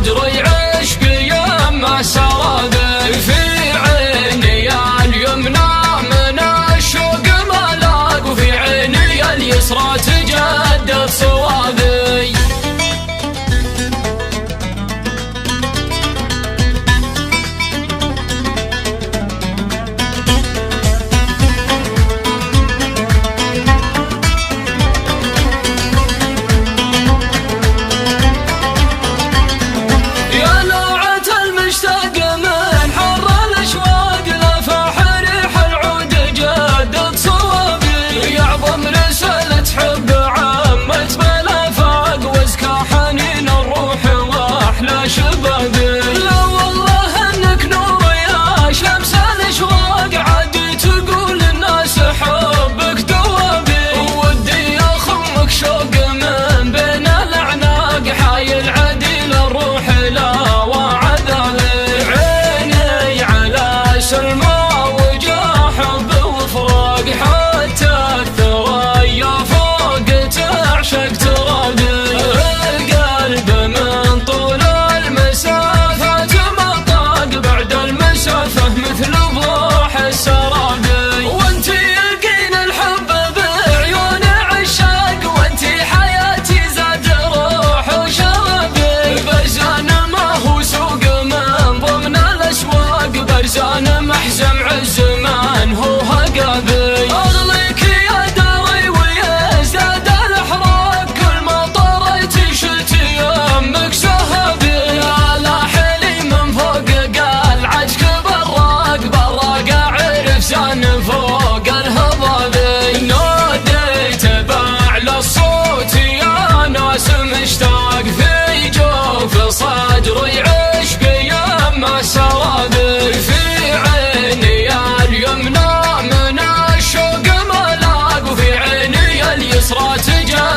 صدري عشق يما سرابي، في عيني اليمنى من الشوق ملاق، وفي عيني اليسرى تجدد صوابي. لا والله انك نور يا شمس الاشواق، عادي تقول الناس حبك دوابي، ودي اخمك شوق من بين الاعناق، حايل عديل الروح لا وعذابي. عيني على سلمى وجاه حب وفراق، حتى الثريا فوق تعشق ترابي. القلب من طول المسافة مطاق، بعد المسافة مثل بروح السرابي. وانتي يقين الحب بعيون عشاق، وانتي حياتي زاد روح وشرابي. برزان ما هو سوق من ضمن الاسواق، برزان محزم عالزمان هو هقابي. اغليك يا داري ويزداد الاحراق، كل ما طريت شلت يمك سهبي. لا حلي من فوق قال عجك براق، براق اعرف زان فوق الهضابي. ناديت باعلى الصوت يا ناس مشتاق، في جوف صدري عشق يما سرابي، في عيني اليمنى من الشوق ملاق، وفي عيني اليسرى تجاه